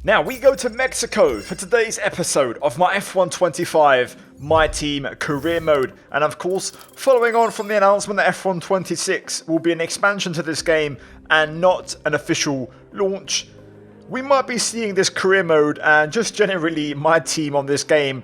Now we go to Mexico for today's episode of my F125 My Team Career Mode, and of course, following on from the announcement that F1 26 will be an expansion to this game and not an official launch, we might be seeing this career mode and just generally my team on this game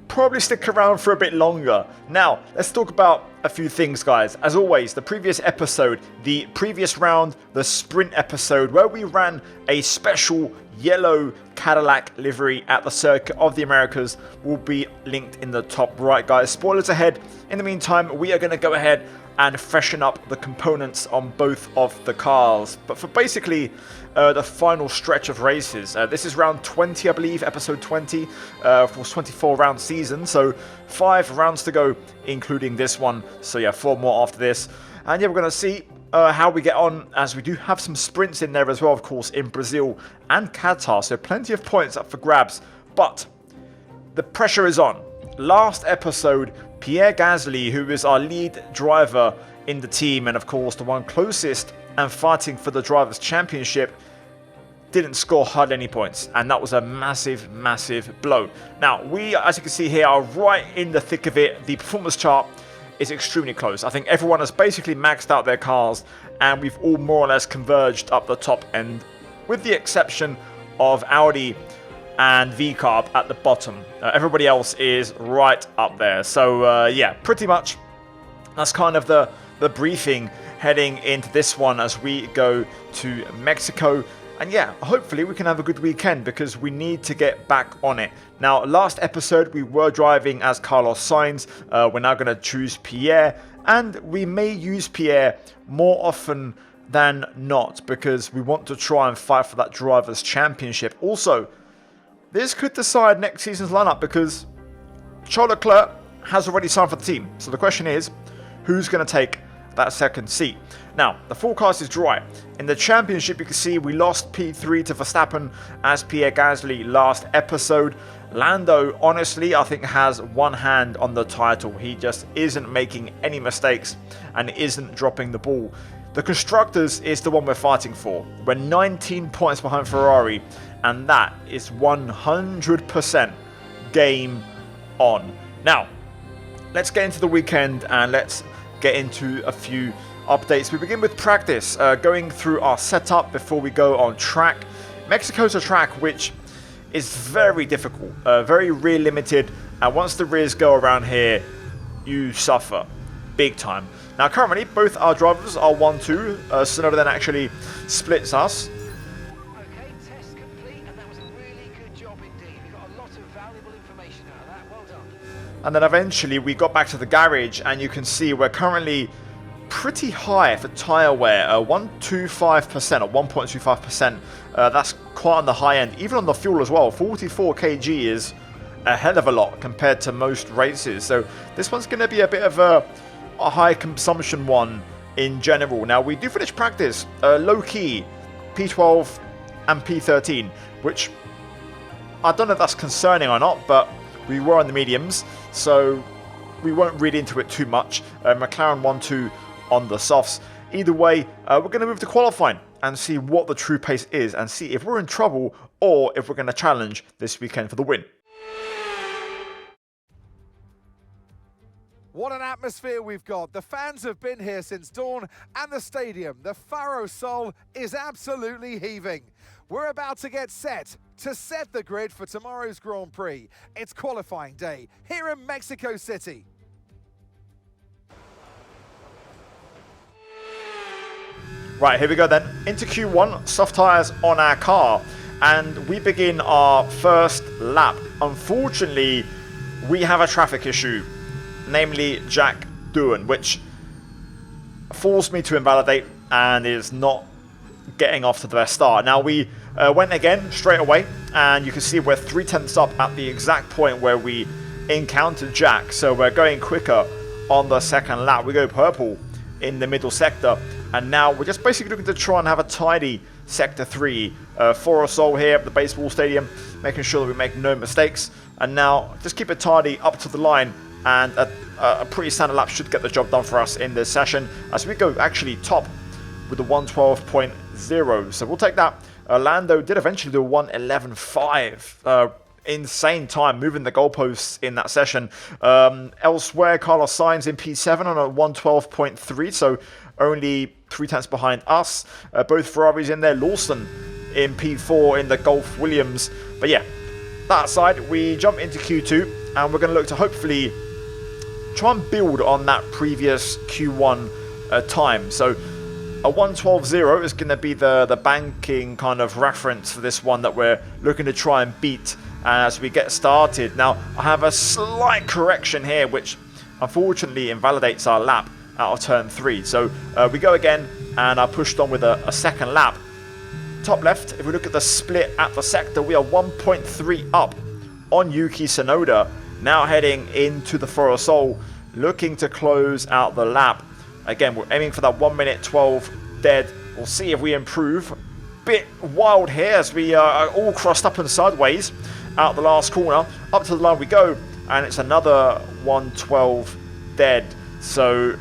probably stick around for a bit longer. Now, let's talk about a few things, guys. As always, the previous episode, the previous round, the sprint episode, where we ran a special yellow Cadillac livery at the Circuit of the Americas, will be linked in the top right, guys. Spoilers ahead. In the meantime, we are going to go ahead and freshen up the components on both of the cars. But for basically the final stretch of races, this is round 20, I believe, episode 20 for 24 round season. So 5 rounds to go, including this one. So yeah, 4 more after this. And yeah, we're going to see how we get on, as we do have some sprints in there as well, of course, in Brazil and Qatar. So plenty of points up for grabs. But the pressure is on. Last episode, Pierre Gasly, who is our lead driver in the team and of course the one closest and fighting for the Drivers' Championship, didn't score hardly any points, and that was a massive blow. Now we, as you can see here, are right in the thick of it. The performance chart is extremely close. I think everyone has basically maxed out their cars and we've all more or less converged up the top end, with the exception of Audi and VCarb at the bottom. Everybody else is right up there. So yeah, pretty much that's kind of the briefing heading into this one as we go to Mexico. And yeah, hopefully we can have a good weekend because we need to get back on it. Now, last episode we were driving as Carlos Sainz. We're now going to choose Pierre, and we may use Pierre more often than not because we want to try and fight for that Drivers' Championship. Also, this could decide next season's lineup because Charles Leclerc has already signed for the team. So the question is, who's going to take that second seat? Now, the forecast is dry. In the championship, you can see we lost P3 to Verstappen as Pierre Gasly last episode. Lando, honestly, I think has one hand on the title. He just isn't making any mistakes and isn't dropping the ball. The Constructors is the one we're fighting for. We're 19 points behind Ferrari, and that is 100% game on. Now, let's get into the weekend and let's get into a few updates. We begin with practice, going through our setup before we go on track. Mexico's a track which is very difficult, very rear limited, and once the rears go around here, you suffer big time. Now currently both our drivers are 1-2, Tsunoda then actually splits us. Okay, test complete, and that was a really good job indeed. We got a lot of valuable information out of that. Well done. And then eventually we got back to the garage, and you can see we're currently pretty high for tyre wear, 125% or 1.25%. That's quite on the high end, even on the fuel as well. 44 kg is a hell of a lot compared to most races. So this one's going to be a bit of a high consumption one in general. Now we do finish practice low key P12 and P13, which I don't know if that's concerning or not, but we were on the mediums, so we won't read into it too much. McLaren 1-2 on the softs. Either way, we're going to move to qualifying and see what the true pace is and see if we're in trouble or if we're going to challenge this weekend for the win. What an atmosphere we've got. The fans have been here since dawn, and the stadium, the Faro Sol, is absolutely heaving. We're about to get set to set the grid for tomorrow's Grand Prix. It's qualifying day here in Mexico City. Right, here we go then. Into Q1, soft tyres on our car, and we begin our first lap. Unfortunately, we have a traffic issue, namely Jack Doohan, which forced me to invalidate and is not getting off to the best start. Now we went again straight away, and you can see we're 3/10 up at the exact point where we encountered Jack, so we're going quicker on the second lap. We go purple in the middle sector, and now we're just basically looking to try and have a tidy sector 3 for us all here at the baseball stadium, making sure that we make no mistakes, and now just keep it tidy up to the line, and a pretty standard lap should get the job done for us in this session as we go actually top with the 112.0. So we'll take that Lando did eventually do a 1:11.5. Insane time moving the goalposts in that session. Elsewhere, Carlos Sainz in P7 on a 1:12.3, so only 3/10 behind us. Both Ferraris in there. Lawson in P4 in the Golf Williams. But yeah, that aside, we jump into Q2 and we're going to look to hopefully try and build on that previous Q1 time. So a 1:12.0 is going to be the banking kind of reference for this one that we're looking to try and beat as we get started. Now, I have a slight correction here, which unfortunately invalidates our lap out of turn 3. So we go again, and I pushed on with a second lap. Top left, if we look at the split at the sector, we are 1.3 up on Yuki Tsunoda. Now heading into the Forosol, looking to close out the lap. Again, we're aiming for that 1:12 dead. We'll see if we improve. Bit wild here as we are all crossed up and sideways out the last corner. Up to the line we go, and it's another 1:12 dead. So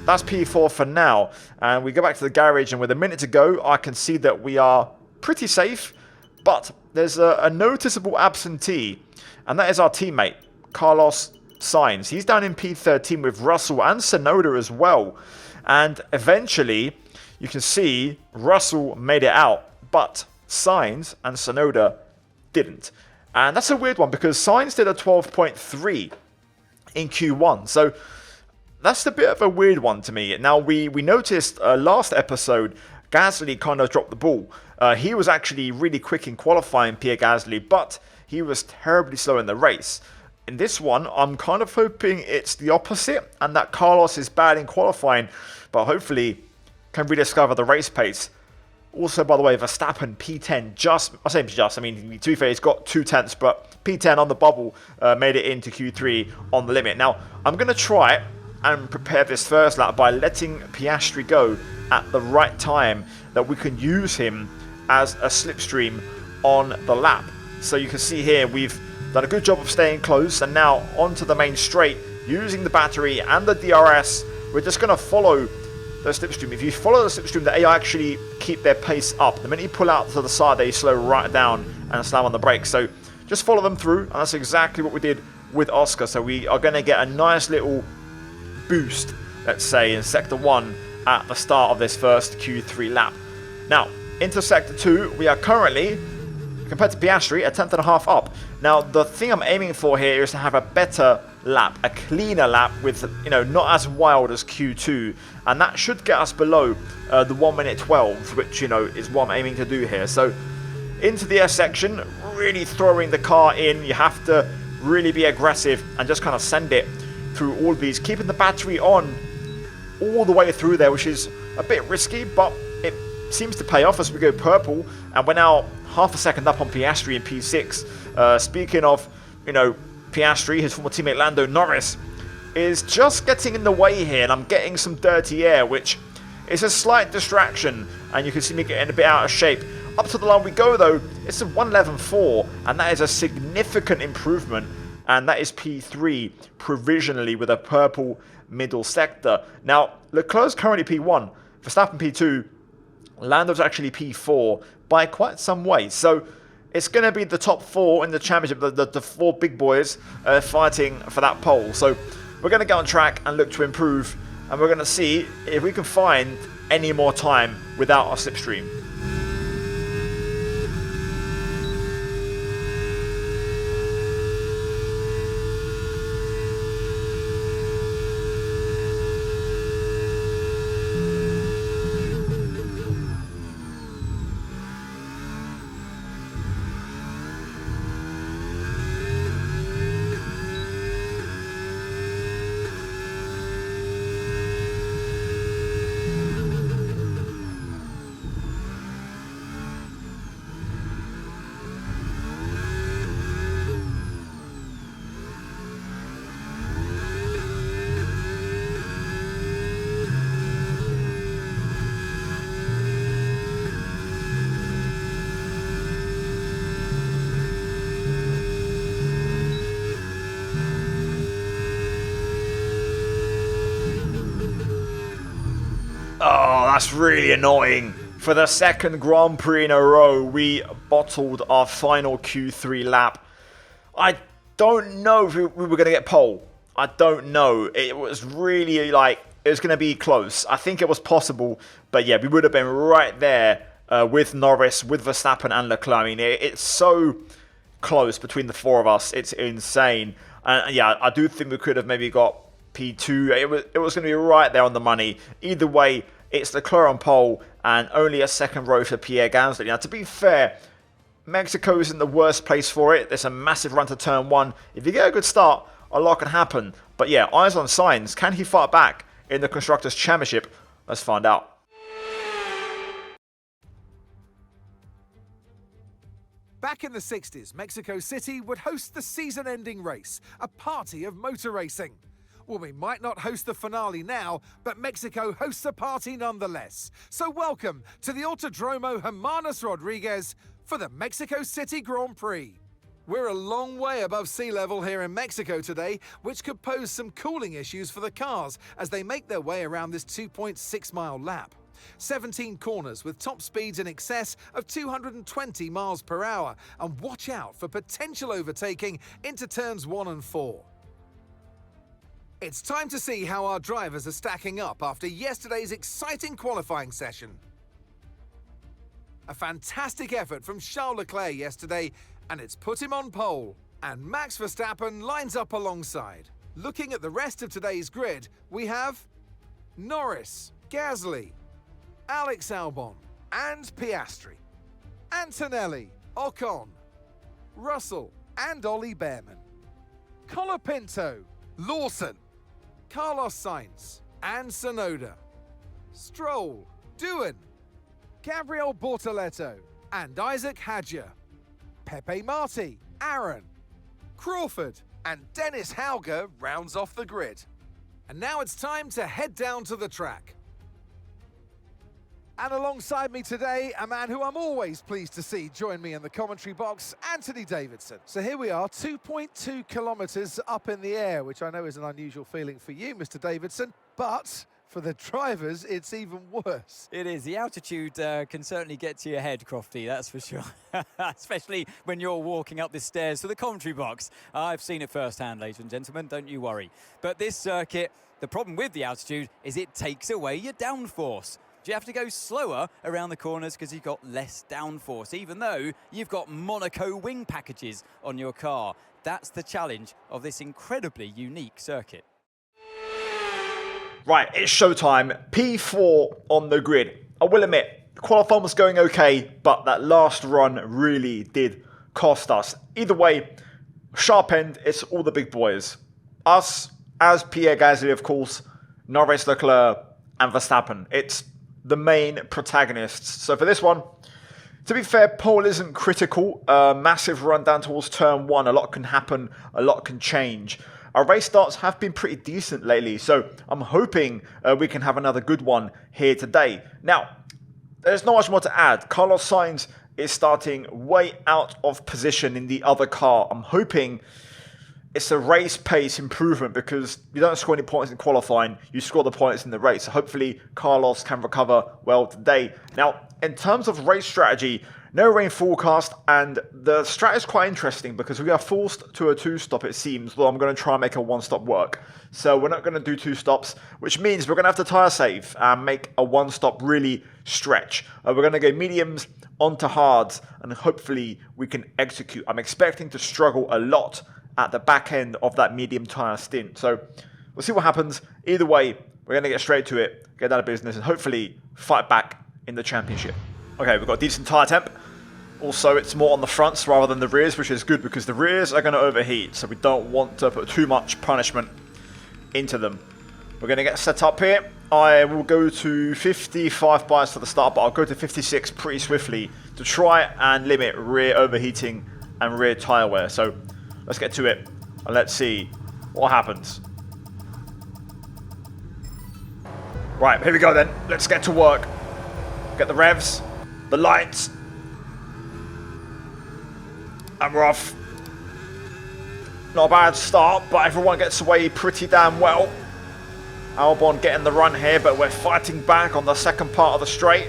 that's P4 for now. And we go back to the garage, and with a minute to go, I can see that we are pretty safe. But there's a noticeable absentee, and that is our teammate, Carlos Sainz. He's down in P13 with Russell and Tsunoda as well. And eventually, you can see Russell made it out, but Sainz and Tsunoda didn't. And that's a weird one because Sainz did a 12.3 in Q1. So that's a bit of a weird one to me. Now, we noticed last episode, Gasly kind of dropped the ball. He was actually really quick in qualifying, Pierre Gasly, but he was terribly slow in the race. In this one, I'm kind of hoping it's the opposite and that Carlos is bad in qualifying, but hopefully can rediscover the race pace. Also, by the way, Verstappen, P10, I mean, to be fair, he's got 2/10, but P10 on the bubble made it into Q3 on the limit. Now, I'm going to try and prepare this first lap by letting Piastri go at the right time that we can use him as a slipstream on the lap. So you can see here, we've done a good job of staying close, and now onto the main straight, using the battery and the DRS, we're just going to follow the slipstream. If you follow the slipstream, the AI actually keep their pace up. The minute you pull out to the side, they slow right down and slam on the brakes. So just follow them through, and that's exactly what we did with Oscar. So we are going to get a nice little boost, let's say, in Sector 1 at the start of this first Q3 lap. Now, into Sector 2, we are currently, compared to Piastri, a 10.5 up. Now, the thing I'm aiming for here is to have a better lap, a cleaner lap with, not as wild as Q2, and that should get us below the 1:12, which, is what I'm aiming to do here. So, into the S section, really throwing the car in. You have to really be aggressive and just kind of send it through all of these, keeping the battery on all the way through there, which is a bit risky, but it seems to pay off as we go purple, and we're now half a second up on Piastri in P6. Speaking of, Piastri, his former teammate Lando Norris is just getting in the way here, and I'm getting some dirty air, which is a slight distraction, and you can see me getting a bit out of shape. Up to the line we go, though. It's a 1:11.4, and that is a significant improvement, and that is P3 provisionally with a purple middle sector. Now, Leclerc's currently P1, Verstappen P2, Lando's actually P4 by quite some way. So it's going to be the top 4 in the championship, the 4 big boys fighting for that pole. So we're going to get on track and look to improve, and we're going to see if we can find any more time without a slipstream. That's really annoying For the second Grand Prix in a row, we bottled our final Q3 lap. I don't know if we were going to get pole. I don't know. It was really like, it was going to be close. I think it was possible, but yeah, we would have been right there with Norris, with Verstappen and Leclerc. I mean, it's so close between the four of us. It's insane. And yeah, I do think we could have maybe got P2. It was going to be right there on the money. Either way, it's Leclerc on pole and only a second row for Pierre Gasly. Now, to be fair, Mexico isn't the worst place for it. There's a massive run to turn one. If you get a good start, a lot can happen. But yeah, eyes on Sainz. Can he fight back in the Constructors' Championship? Let's find out. Back in the 60s, Mexico City would host the season-ending race, a party of motor racing. Well, we might not host the finale now, but Mexico hosts a party nonetheless. So welcome to the Autodromo Hermanos Rodriguez for the Mexico City Grand Prix. We're a long way above sea level here in Mexico today, which could pose some cooling issues for the cars as they make their way around this 2.6-mile lap. 17 corners with top speeds in excess of 220 miles per hour, and watch out for potential overtaking into turns 1 and 4. It's time to see how our drivers are stacking up after yesterday's exciting qualifying session. A fantastic effort from Charles Leclerc yesterday, and it's put him on pole. And Max Verstappen lines up alongside. Looking at the rest of today's grid, we have Norris, Gasly, Alex Albon, and Piastri, Antonelli, Ocon, Russell, and Ollie Behrman, Colapinto, Lawson, Carlos Sainz, and Tsunoda, Stroll, Doohan, Gabriel Bortoleto, and Isaac Hadjar, Pepe Marti, Aaron, Crawford, and Dennis Hauger rounds off the grid. And now it's time to head down to the track. And alongside me today, a man who I'm always pleased to see join me in the commentary box, Anthony Davidson. So here we are, 2.2 kilometres up in the air, which I know is an unusual feeling for you, Mr. Davidson, but for the drivers, it's even worse. It is. The altitude can certainly get to your head, Crofty, that's for sure. Especially when you're walking up the stairs to the commentary box. I've seen it firsthand, ladies and gentlemen, don't you worry. But this circuit, the problem with the altitude is it takes away your downforce. You have to go slower around the corners because you've got less downforce, even though you've got Monaco wing packages on your car. That's the challenge of this incredibly unique circuit. Right, it's showtime. P4 on the grid. I will admit, the qualifying was going okay, but that last run really did cost us. Either way, sharp end, it's all the big boys. Us, as Pierre Gasly, of course, Norris, Leclerc, and Verstappen. It's the main protagonists. So for this one, to be fair, pole isn't critical. Massive run down towards turn 1. A lot can happen. A lot can change. Our race starts have been pretty decent lately, so I'm hoping we can have another good one here today. Now, there's not much more to add. Carlos Sainz is starting way out of position in the other car. I'm hoping it's a race pace improvement because you don't score any points in qualifying, you score the points in the race. So hopefully Carlos can recover well today. Now, in terms of race strategy, no rain forecast, and the strat is quite interesting because we are forced to a 2-stop, it seems, though I'm going to try and make a 1-stop work. So we're not going to do 2 stops, which means we're going to have to tyre save and make a 1-stop really stretch. We're going to go mediums onto hards, and hopefully we can execute. I'm expecting to struggle a lot at the back end of that medium tyre stint. So we'll see what happens. Either way, we're going to get straight to it, get out of business, and hopefully fight back in the championship. Okay, we've got a decent tyre temp. Also, it's more on the fronts rather than the rears, which is good because the rears are going to overheat, so we don't want to put too much punishment into them. We're going to get set up here. I will go to 55 bias for the start, but I'll go to 56 pretty swiftly to try and limit rear overheating and rear tyre wear. So let's get to it and let's see what happens. Right, here we go then. Let's get to work. Get the revs, the lights, and we're off. Not a bad start, but everyone gets away pretty damn well. Albon getting the run here, but we're fighting back on the second part of the straight.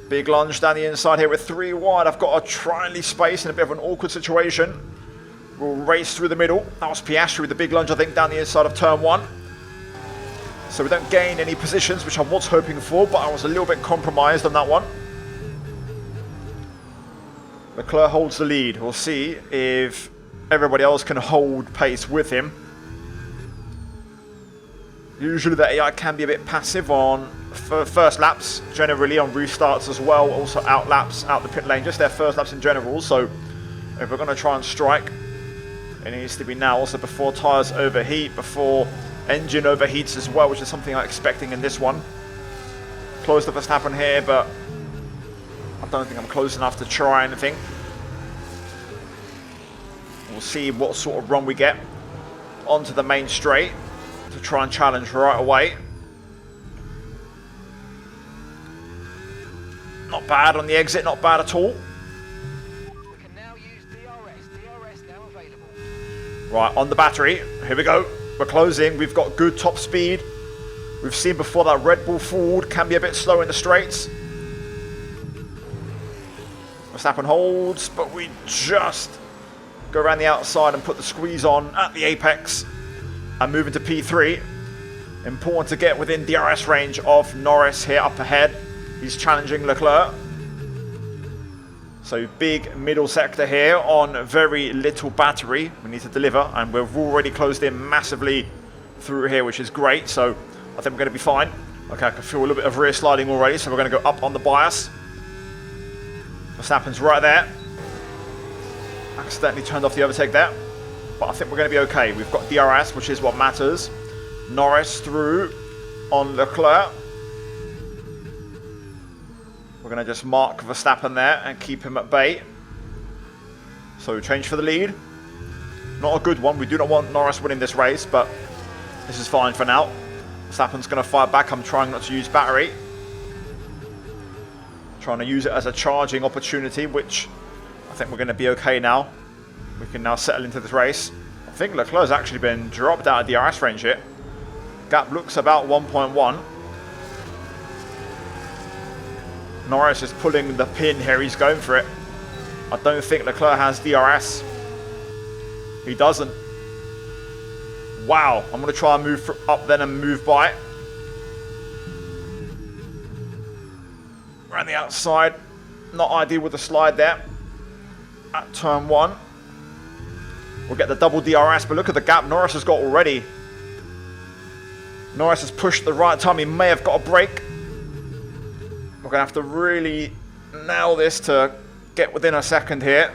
Big lunge down the inside here with 3 wide. I've got to try and leave space in a bit of an awkward situation. We'll race through the middle. That was Piastri with the big lunge, I think, down the inside of turn 1. So we don't gain any positions, which I was hoping for, but I was a little bit compromised on that one. Leclerc holds the lead. We'll see if everybody else can hold pace with him. Usually the AI can be a bit passive on first laps, generally on restarts as well, also out laps, out the pit lane, just their first laps in general. So if we're going to try and strike, it needs to be now, also before tyres overheat, before engine overheats as well, which is something I'm expecting in this one. Close to Verstappen here, but I don't think I'm close enough to try anything. We'll see what sort of run we get onto the main straight to try and challenge right away. Not bad on the exit, not bad at all. We can now use DRS. DRS now available. Right, on the battery. Here we go. We're closing. We've got good top speed. We've seen before that Red Bull Ford can be a bit slow in the straights. Verstappen holds, but we just go around the outside and put the squeeze on at the apex and move into P3. Important to get within DRS range of Norris here up ahead. He's challenging Leclerc. So big middle sector here on very little battery. We need to deliver, and we've already closed in massively through here, which is great. So I think we're going to be fine. Okay, I can feel a little bit of rear sliding already, so we're going to go up on the bias. Verstappen's right there. Accidentally turned off the overtake there, but I think we're going to be okay. We've got DRS, which is what matters. Norris through on Leclerc. We're going to just mark Verstappen there and keep him at bay. So change for the lead. Not a good one. We do not want Norris winning this race, but this is fine for now. Verstappen's going to fire back. I'm trying not to use battery. Trying to use it as a charging opportunity, which I think we're going to be okay now. We can now settle into this race. I think Leclerc's actually been dropped out of DRS range here. Gap looks about 1.1. Norris is pulling the pin here. He's going for it. I don't think Leclerc has DRS. He doesn't. Wow. I'm going to try and move up then and move by. Around the outside. Not ideal with the slide there. At turn 1. We'll get the double DRS, but look at the gap Norris has got already. Norris has pushed at the right time. He may have got a break. We're going to have to really nail this to get within a second here.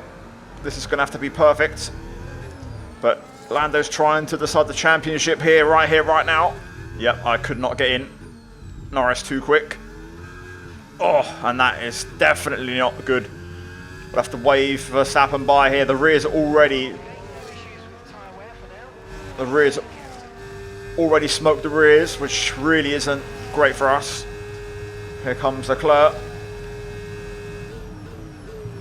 This is going to have to be perfect. But Lando's trying to decide the championship here, right now. Yep, I could not get in. Norris too quick. Oh, and that is definitely not good. We'll have to wave Verstappen by here. The rear's already... The rear's already smoked the rears, which really isn't great for us. Here comes Leclerc.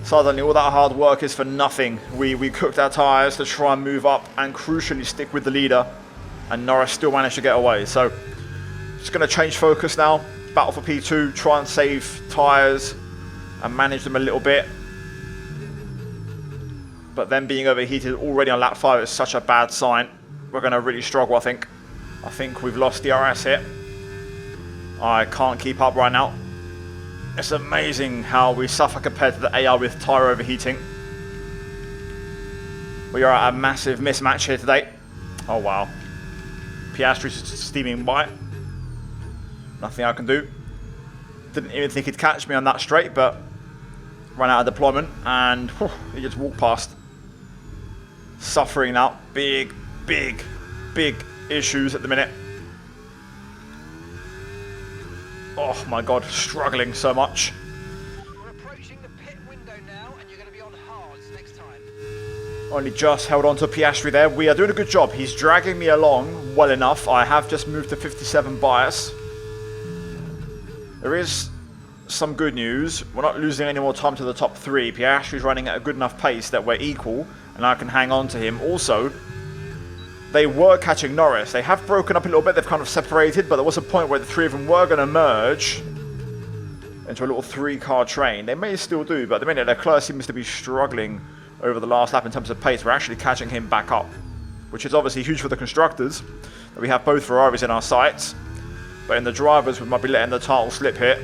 Suddenly all that hard work is for nothing. We cooked our tyres to try and move up and crucially stick with the leader. And Norris still managed to get away. So just going to change focus now. Battle for P2. Try and save tyres and manage them a little bit. But then being overheated already on lap 5 is such a bad sign. We're going to really struggle, I think. I think we've lost DRS here. I can't keep up right now. It's amazing how we suffer compared to the AI with tyre overheating. We are at a massive mismatch here today. Oh wow. Piastri's steaming by. Nothing I can do. Didn't even think he'd catch me on that straight, but ran out of deployment and he just walked past. Suffering now. Big issues at the minute. Oh my god, struggling so much. We're approaching the pit window now, and you're going to be on hards next time. Only just held on to Piastri there. We are doing a good job. He's dragging me along well enough. I have just moved to 57 bias. There is some good news. We're not losing any more time to the top 3. Piastri's running at a good enough pace that we're equal, and I can hang on to him. Also, they were catching Norris. They have broken up a little bit. They've kind of separated, but there was a point where the 3 of them were going to merge into a little 3-car train. They may still do, but at the minute Leclerc seems to be struggling over the last lap in terms of pace. We're actually catching him back up, which is obviously huge for the constructors. We have both Ferraris in our sights, but in the drivers we might be letting the title slip here.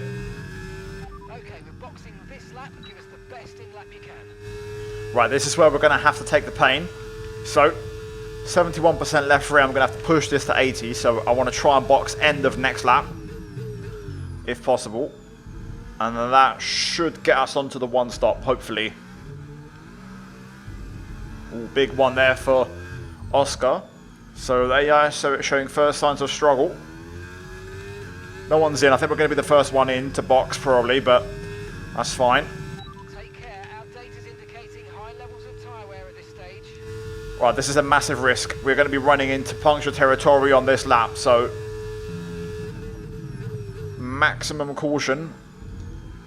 Okay, we're boxing this lap and give us the best in lap you can. Right, this is where we're going to have to take the pain. So, 71% left free. I'm going to have to push this to 80, so I want to try and box end of next lap, if possible. And then that should get us onto the 1 stop, hopefully. Ooh, big one there for Oscar. So there you are, so it's showing first signs of struggle. No one's in. I think we're going to be the first one in to box, probably, but that's fine. Take care, our data's indicating high levels of tyre wear at this stage. Right, this is a massive risk. We're going to be running into puncture territory on this lap, so maximum caution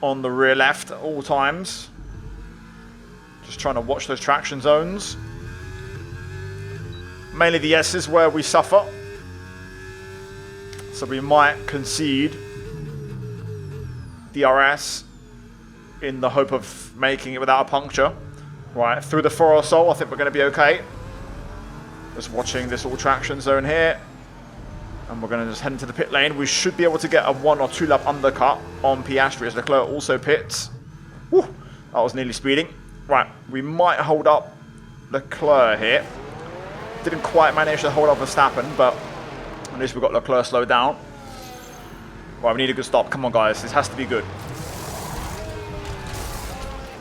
on the rear left at all times. Just trying to watch those traction zones. Mainly the S's where we suffer. So we might concede DRS in the hope of making it without a puncture. Right, through the Foro Sol, I think we're going to be okay. Just watching this all traction zone here. And we're going to just head into the pit lane. We should be able to get a 1 or 2 lap undercut on Piastri as Leclerc also pits. Whew, that was nearly speeding. Right, we might hold up Leclerc here. Didn't quite manage to hold up Verstappen, but at least we got Leclerc slowed down. Right, we need a good stop. Come on, guys. This has to be good. He's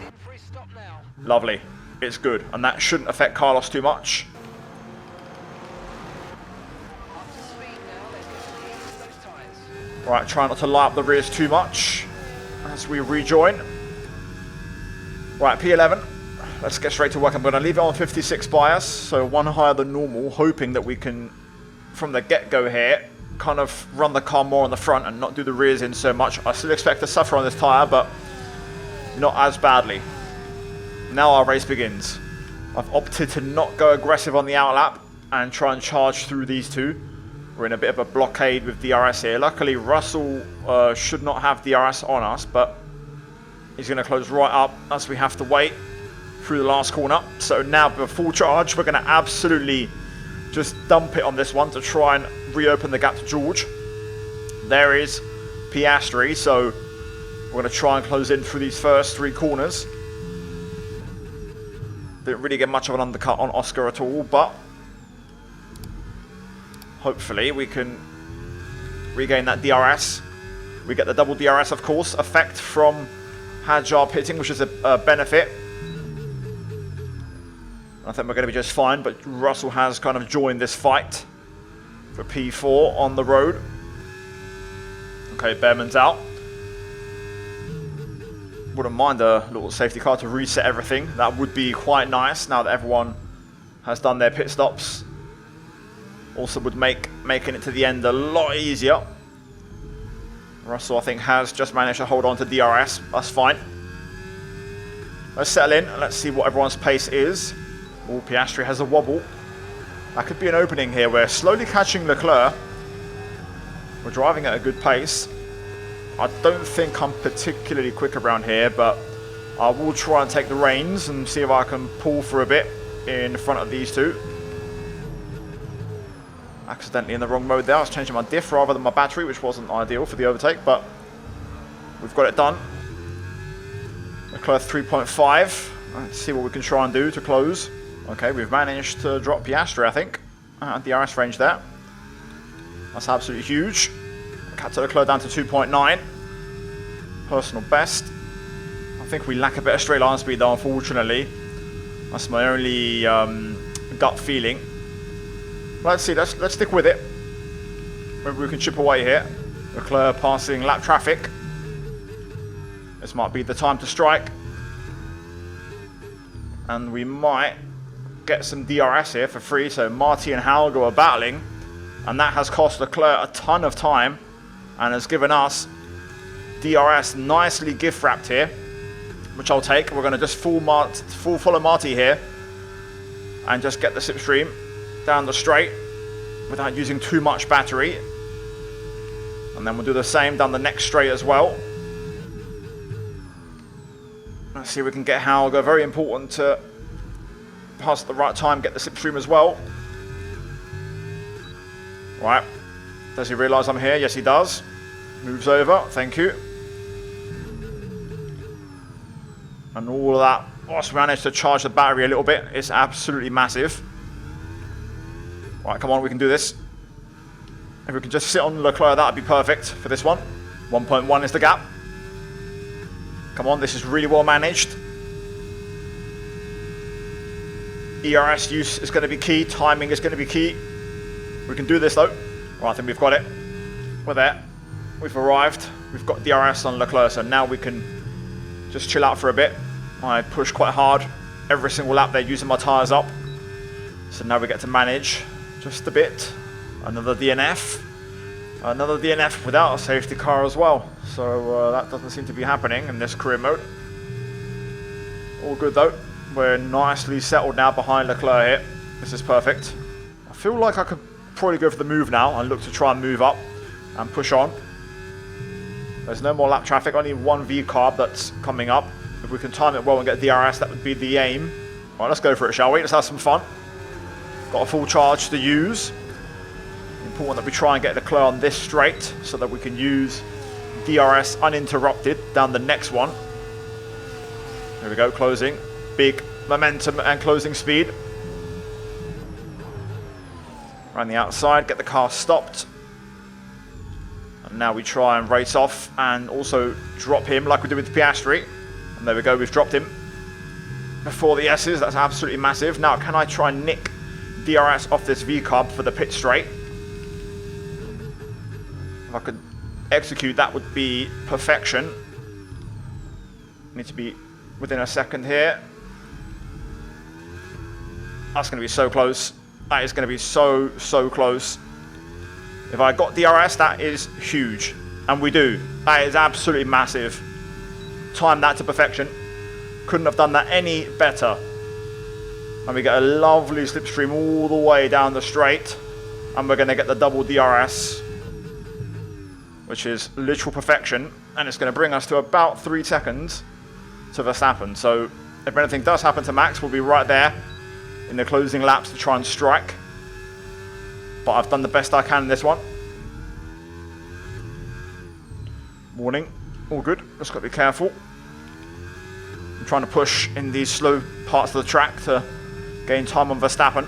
in for his stop now. Lovely. It's good. And that shouldn't affect Carlos too much. Up to speed now, let's get some ease to those tyres. Right, try not to light up the rears too much as we rejoin. Right, P11. Let's get straight to work. I'm going to leave it on 56 bias, so 1 higher than normal, hoping that we can, from the get-go here, kind of run the car more on the front and not do the rears in so much. I still expect to suffer on this tyre, but not as badly. Now our race begins. I've opted to not go aggressive on the outlap and try and charge through these two. We're in a bit of a blockade with DRS here. Luckily, Russell should not have DRS on us, but he's going to close right up as we have to wait through the last corner. So now, with full charge, we're going to absolutely just dump it on this one to try and reopen the gap to George. There is Piastri, so we're going to try and close in through these first 3 corners. Didn't really get much of an undercut on Oscar at all, but hopefully we can regain that DRS. We get the double DRS, of course, effect from Hadjar pitting, which is a benefit. I think we're going to be just fine, but Russell has kind of joined this fight for P4 on the road. Okay, Behrman's out. Wouldn't mind a little safety car to reset everything. That would be quite nice now that everyone has done their pit stops. Also would make making it to the end a lot easier. Russell, I think, has just managed to hold on to DRS. That's fine. Let's settle in and let's see what everyone's pace is. Oh, Piastri has a wobble. That could be an opening here. We're slowly catching Leclerc. We're driving at a good pace. I don't think I'm particularly quick around here, but I will try and take the reins and see if I can pull for a bit in front of these two. Accidentally in the wrong mode there. I was changing my diff rather than my battery, which wasn't ideal for the overtake, but we've got it done. Leclerc 3.5. Let's see what we can try and do to close. Okay, we've managed to drop Piastri, I think, at the DRS range there. That's absolutely huge. Cut to Leclerc down to 2.9. Personal best. I think we lack a bit of straight line speed though, unfortunately. That's my only gut feeling. Let's see, let's stick with it. Maybe we can chip away here. Leclerc passing lap traffic. This might be the time to strike. And we might get some DRS here for free. So Marty and Halgo are battling. And that has cost Leclerc a ton of time. And has given us DRS nicely gift wrapped here. Which I'll take. We're going to just full follow Marty here. And just get the slipstream down the straight without using too much battery. And then we'll do the same down the next straight as well. Let's see if we can get Hauger. Very important to pass at the right time, get the slipstream as well. Right. Does he realise I'm here? Yes, he does. Moves over. Thank you. And all of that. Whilst we managed to charge the battery a little bit, it's absolutely massive. Right, come on, we can do this. If we can just sit on Leclerc, that would be perfect for this one. 1.1 is the gap. Come on, this is really well managed. ERS use is going to be key. Timing is going to be key. We can do this though. Right, I think we've got it. We're there. We've arrived. We've got DRS on Leclerc, so now we can just chill out for a bit. I pushed quite hard every single lap there, using my tyres up. So now we get to manage just a bit. Another DNF. Another DNF without a safety car as well. So that doesn't seem to be happening in this career mode. All good though. We're nicely settled now behind Leclerc here. This is perfect. I feel like I could probably go for the move now and look to try and move up and push on. There's no more lap traffic, only one V-carb that's coming up. If we can time it well and get DRS, that would be the aim. Right, let's go for it, shall we? Let's have some fun. Got a full charge to use. Important that we try and get Leclerc on this straight so that we can use DRS uninterrupted down the next one. There we go, closing. Big momentum and closing speed. Around the outside, get the car stopped. And now we try and race off and also drop him like we did with Piastri. And there we go, we've dropped him before the S's. That's absolutely massive. Now, can I try and nick DRS off this V-carb for the pit straight? If I could execute, that would be perfection. Need to be within a second here. That's going to be so close. That is going to be so, so close. If I got DRS, that is huge. And we do. That is absolutely massive. Time that to perfection. Couldn't have done that any better. And we get a lovely slipstream all the way down the straight. And we're going to get the double DRS, which is literal perfection. And it's going to bring us to about 3 seconds to Verstappen. So if anything does happen to Max, we'll be right there in the closing laps to try and strike. But I've done the best I can in this one. Warning. All good. Just got to be careful. I'm trying to push in these slow parts of the track to gain time on Verstappen.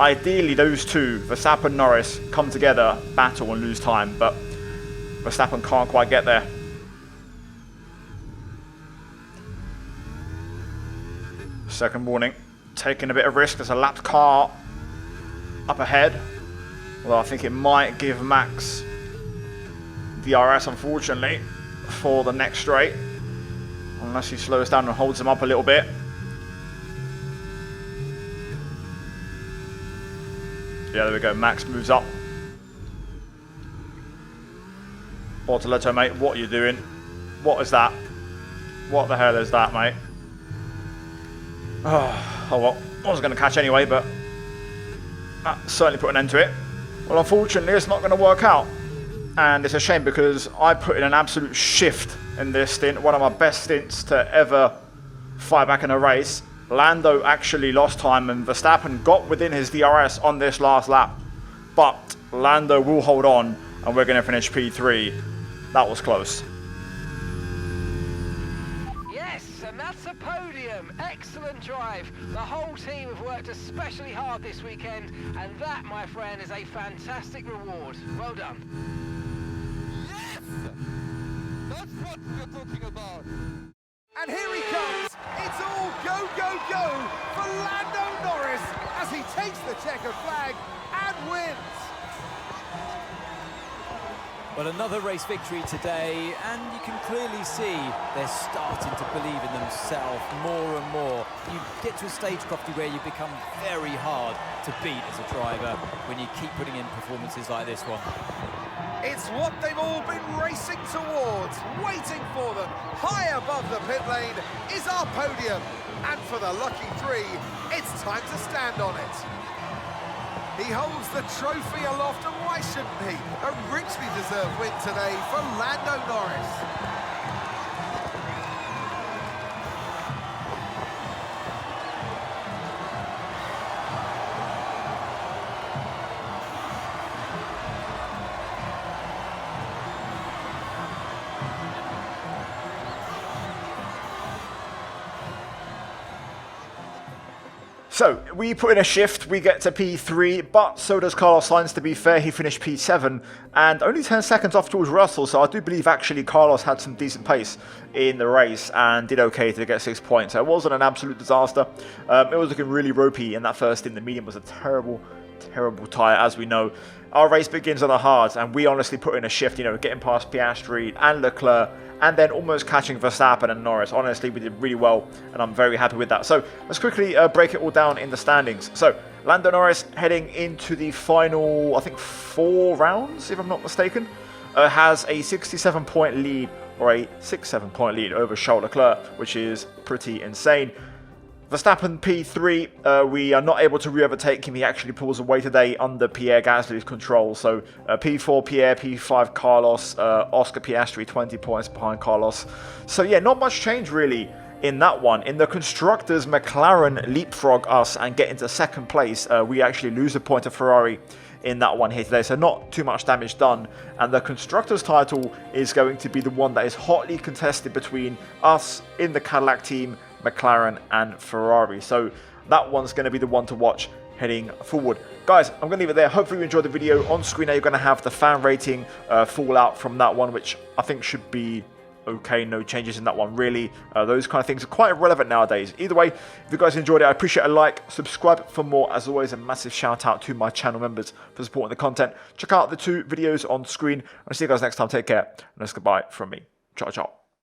Ideally, those two, Verstappen and Norris, come together, battle and lose time, but Verstappen can't quite get there. Second warning. Taking a bit of risk. There's a lapped car up ahead. Although I think it might give Max DRS, unfortunately, for the next straight. Unless he slows down and holds him up a little bit. Yeah, there we go. Max moves up. Bortoletto, mate, what are you doing? What is that? What the hell is that, mate? Oh well, I was going to catch anyway, but that certainly put an end to it. Well, unfortunately, it's not going to work out. And it's a shame because I put in an absolute shift in this stint, one of my best stints to ever fight back in a race. Lando actually lost time and Verstappen got within his DRS on this last lap. But Lando will hold on and we're going to finish P3. That was close. Yes, and that's a podium. Excellent drive. The whole team have worked especially hard this weekend, and that, my friend, is a fantastic reward. Well done. Yes! That's what we're talking about. And here he comes. It's all go, go, go for Lando Norris as he takes the checkered flag and wins. Well, another race victory today, and you can clearly see they're starting to believe in themselves more and more. You get to a stage, Crofty, where you become very hard to beat as a driver when you keep putting in performances like this one. It's what they've all been racing towards, waiting for them. High above the pit lane is our podium. And for the lucky three, it's time to stand on it. He holds the trophy aloft, and why shouldn't he? A richly deserved win today for Lando Norris. So, we put in a shift, we get to P3, but so does Carlos Sainz, to be fair. He finished P7, and only 10 seconds off George Russell, so I do believe actually Carlos had some decent pace in the race and did okay to get 6 points. So it wasn't an absolute disaster. It was looking really ropey in that first stint. The medium was a terrible tyre, as we know. Our race begins on the hards, and we honestly put in a shift, you know, getting past Piastri and Leclerc, and then almost catching Verstappen and Norris. Honestly, we did really well, and I'm very happy with that. So let's quickly break it all down in the standings. So Lando Norris heading into the final, I think, 4 rounds, if I'm not mistaken, has a 67-point lead, or a 6-7-point lead over Charles Leclerc, which is pretty insane. Verstappen P3, we are not able to re-overtake him. He actually pulls away today under Pierre Gasly's control. So P4 Pierre, P5 Carlos, Oscar Piastri 20 points behind Carlos. So yeah, not much change really in that one. In the Constructors, McLaren leapfrog us and get into 2nd place. We actually lose a point to Ferrari in that one here today, so not too much damage done. And the Constructors title is going to be the one that is hotly contested between us in the Cadillac team, McLaren and Ferrari. So that one's going to be the one to watch heading forward. Guys, I'm going to leave it there. Hopefully you enjoyed the video. On screen now you're going to have the fan rating fallout from that one, which I think should be okay. No changes in that one really. Those kind of things are quite irrelevant nowadays. Either way, if you guys enjoyed it, I appreciate a like. Subscribe for more. As always, a massive shout out to my channel members for supporting the content. Check out the 2 videos on screen. I'll see you guys next time. Take care, and that's goodbye from me. Ciao, ciao.